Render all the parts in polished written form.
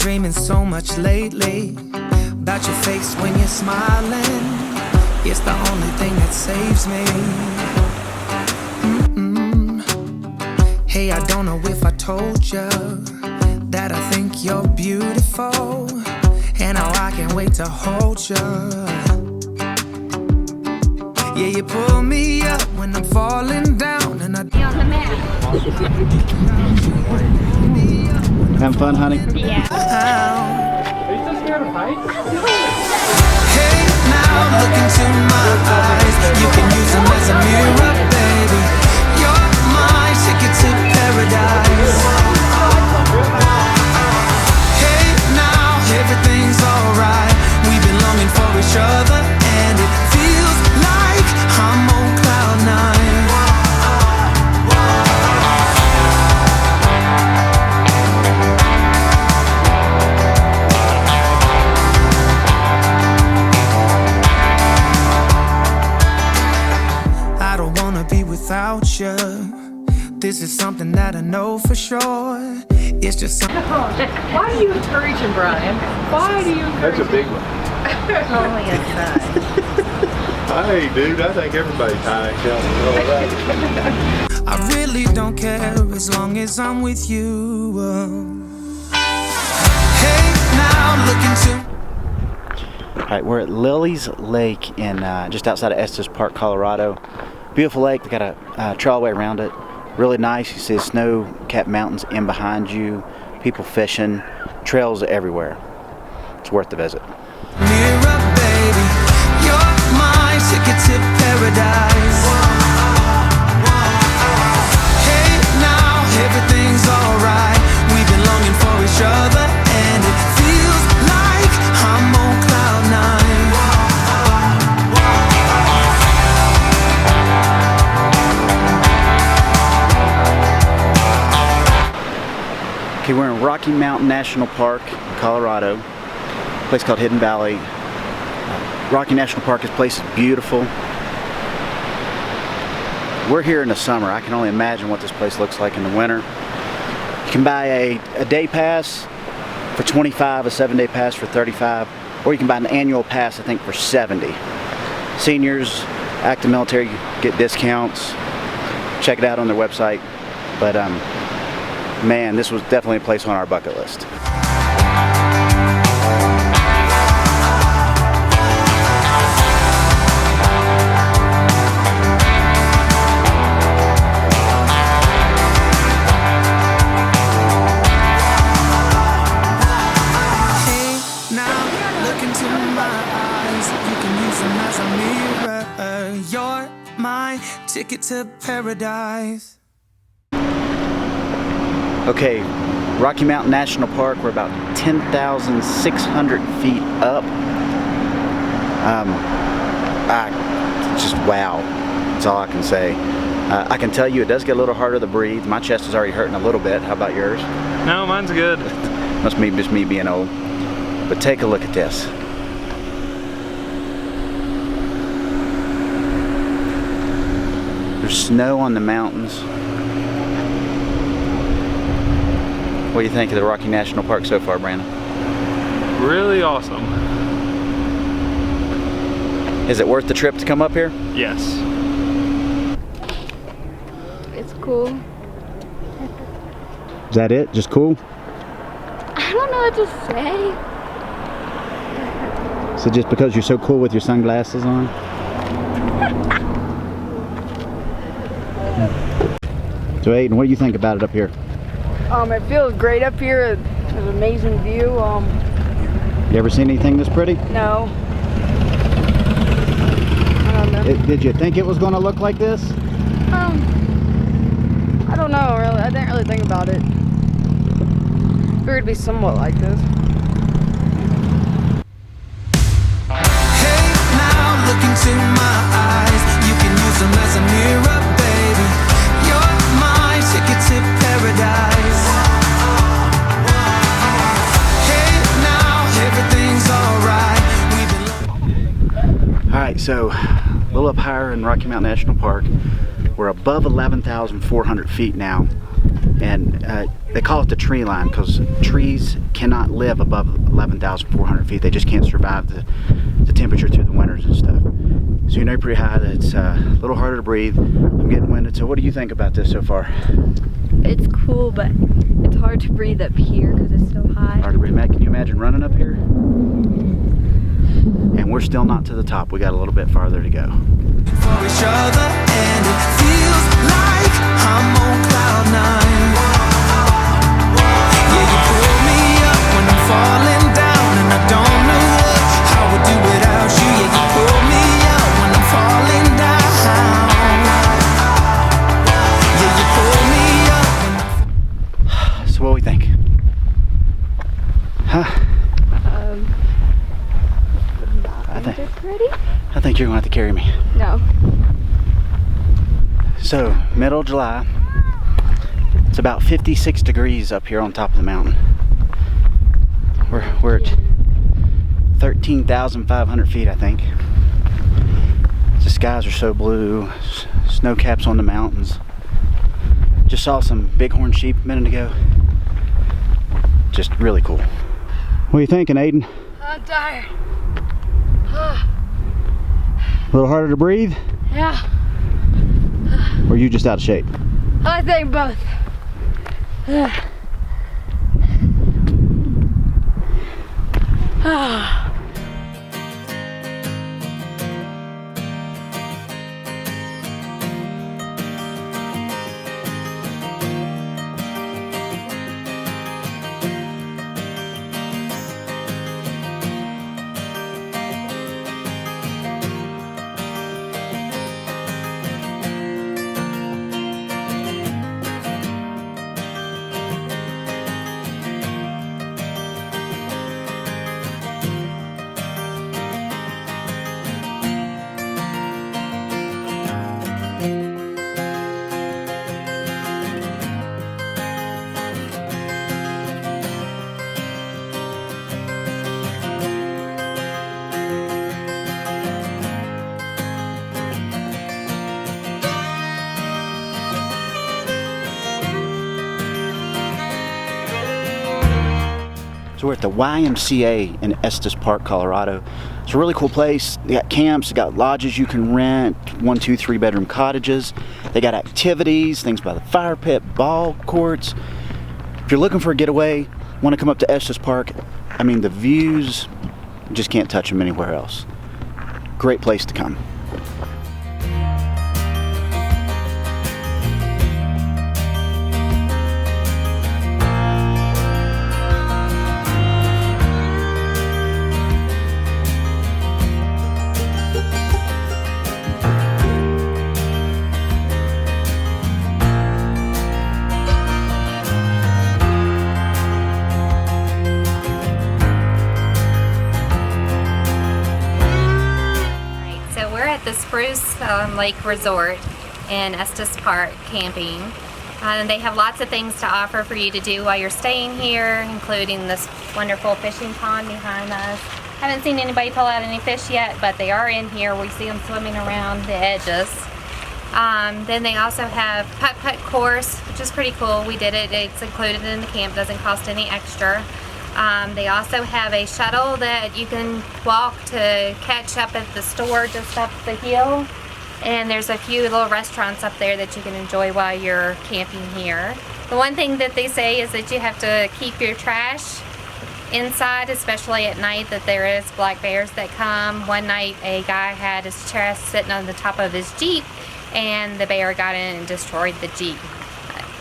dreaming so much lately about your face when you're smiling. It's the only thing that saves me. Hey, I don't know if I told you that I think you're beautiful, and how I can't wait to hold you. Yeah, you pull me up when I'm falling down, and I on the mat. Having fun, honey? Yeah. Are you still scared of heights? Hey, now look into my eyes. You can use them as a mirror, baby. You're my ticket to paradise. Hey, now everything's alright. We've been longing for each other, and it feels like I'm on cloud nine. I don't wanna be without you. This is something that I know for sure. It's just something. Why do you encourage him, Brian? Why do you encourage That's a big one. Only inside. Hey, dude, I think everybody's high and counting and all that. I really don't care as long as I'm with you. Hey, now I'm looking to. All right, we're at Lily's Lake in just outside of Estes Park, Colorado. Beautiful lake. They got a trail all the way around it. Really nice. You see the snow-capped mountains in behind you. People fishing. Trails everywhere. It's worth the visit. Mirror, baby, you're my ticket to paradise. Hey, now everything's alright. We've been longing for each other, and it feels like I'm on cloud nine. Okay, we're in Rocky Mountain National Park, Colorado. A place called Hidden Valley. Rocky National Park, this place is beautiful. We're here in the summer. I can only imagine what this place looks like in the winter. You can buy a day pass for $25, a 7-day pass for $35, or you can buy an annual pass, I think, for $70. Seniors, active military get discounts. Check it out on their website. But man, this was definitely a place on our bucket list. You're my ticket to paradise. Okay, Rocky Mountain National Park, we're about 10,600 feet up. Just wow, that's all I can say. I can tell you it does get a little harder to breathe. My chest is already hurting a little bit. How about yours? No, mine's good. Must be just me being old. But take a look at this. There's snow on the mountains. What do you think of the Rocky National Park so far, Brandon? Really awesome. Is it worth the trip to come up here? Yes. It's cool. Is that it? Just cool? I don't know what to say. So just because you're so cool with your sunglasses on? So Aiden, what do you think about it up here? It feels great up here. There's an amazing view. You ever seen anything this pretty? No. I don't know. Did you think it was going to look like this? I don't know, really. I didn't really think about it. Figured it'd be somewhat like this. Hey, now look into my eyes. You can use them as a mirror, baby. You're my ticket to paradise. Hey, now everything's alright. Alright, so a little up higher in Rocky Mountain National Park. We're above 11,400 feet now. And they call it the tree line because trees cannot live above 11,400 feet. They just can't survive the temperature through the winters and stuff. So you know pretty high that it's a little harder to breathe. I'm getting winded. So what do you think about this so far? It's cool, but it's hard to breathe up here because it's so high. Hard to breathe. Matt, can you imagine running up here? And we're still not to the top. We got a little bit farther to go. For each other, and it feels like I'm on cloud nine. Yeah, you pull me up when I'm falling down, and I don't know how I would do without you. Yeah, you pull me up when I'm falling down. Yeah, you pull me up when I'm So what do we think? Huh? I think you're going to have to carry me. No. So, middle of July. It's about 56 degrees up here on top of the mountain. We're at 13,500 feet, I think. The skies are so blue. Snow caps on the mountains. Just saw some bighorn sheep a minute ago. Just really cool. What are you thinking, Aiden? I'm tired. A little harder to breathe? Yeah. Or are you just out of shape? I think both. So we're at the YMCA in Estes Park, Colorado. It's a really cool place. They got camps, they got lodges you can rent, 1, 2, 3 bedroom cottages. They got activities, things by the fire pit, ball courts. If you're looking for a getaway, want to come up to Estes Park, I mean the views, you just can't touch them anywhere else. Great place to come. The Spruce Lake Resort in Estes Park camping. And they have lots of things to offer for you to do while you're staying here, including this wonderful fishing pond behind us. Haven't seen anybody pull out any fish yet, but they are in here. We see them swimming around the edges. Then they also have putt-putt course, which is pretty cool. We did it. It's included in the camp. Doesn't cost any extra. They also have a shuttle that you can walk to catch up at the store just up the hill. And there's a few little restaurants up there that you can enjoy while you're camping here. The one thing that they say is that you have to keep your trash inside, especially at night, that there is black bears that come. One night a guy had his trash sitting on the top of his Jeep and the bear got in and destroyed the Jeep.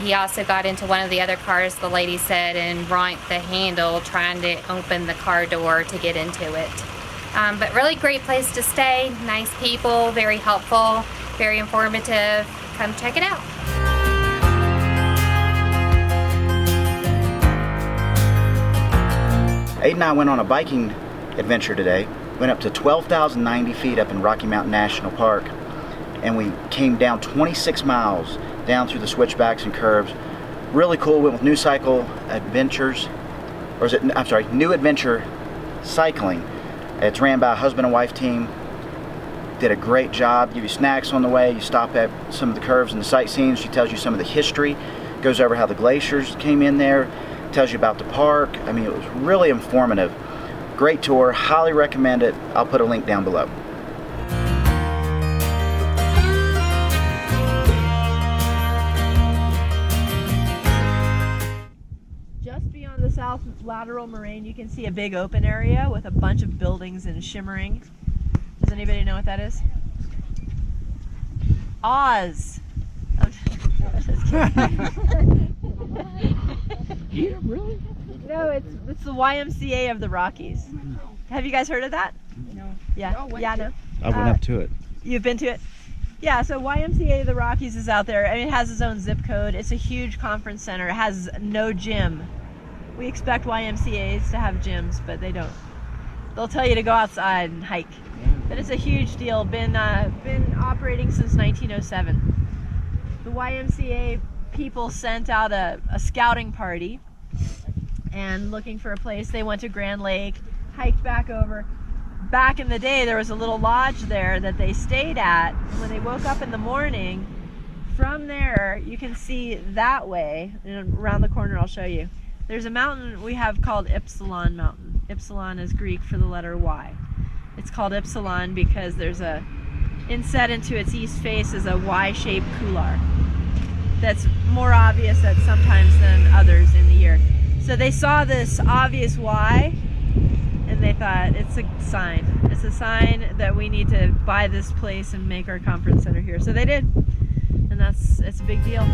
He also got into one of the other cars, the lady said, and ronked the handle trying to open the car door to get into it. But really great place to stay, nice people, very helpful, very informative. Come check it out. Aiden and I went on a biking adventure today. Went up to 12,090 feet up in Rocky Mountain National Park, and we came down 26 miles down through the switchbacks and curves. Really cool. Went with New Cycle Adventures, or is it, I'm sorry, New Adventure Cycling. It's ran by a husband and wife team. Did a great job. Give you snacks on the way. You stop at some of the curves and the sightseeing. She tells you some of the history goes over how the glaciers came in there, tells you about the park. I mean, it was really informative. Great tour, highly recommend it. I'll put a link down below. Just beyond the south lateral moraine, you can see a big open area with a bunch of buildings and shimmering. Does anybody know what that is? Oz. I'm just kidding. Really? No, it's the YMCA of the Rockies. Have you guys heard of that? No. Yeah. No. I went up to it. You've been to it? Yeah, so YMCA of the Rockies is out there. I mean, it has its own zip code. It's a huge conference center. It has no gym. We expect YMCAs to have gyms, but they don't. They'll tell you to go outside and hike. But it's a huge deal. Been operating since 1907. The YMCA people sent out a scouting party and looking for a place. They went to Grand Lake, hiked back over. Back in the day, there was a little lodge there that they stayed at. When they woke up in the morning, from there, you can see that way, and around the corner I'll show you. There's a mountain we have called Ypsilon Mountain. Ypsilon is Greek for the letter Y. It's called Ypsilon because there's inset into its east face is a Y-shaped couloir that's more obvious at sometimes than others in the year. So they saw this obvious Y and they thought it's a sign. It's a sign that we need to buy this place and make our conference center here. So they did, and it's a big deal.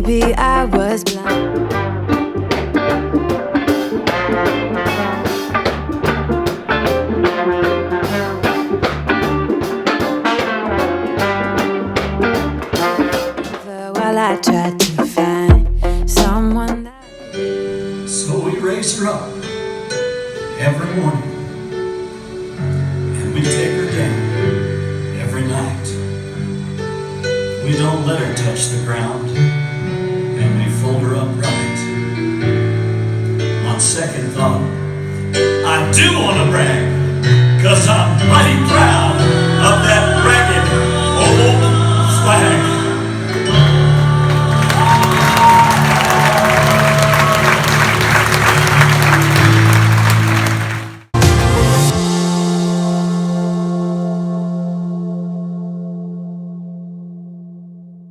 Maybe I was blind. While I tried to find someone that... So we raise her up every morning, and we take her down every night. We don't let her touch the ground, and we fold her up right. On second thought, I do want to brag.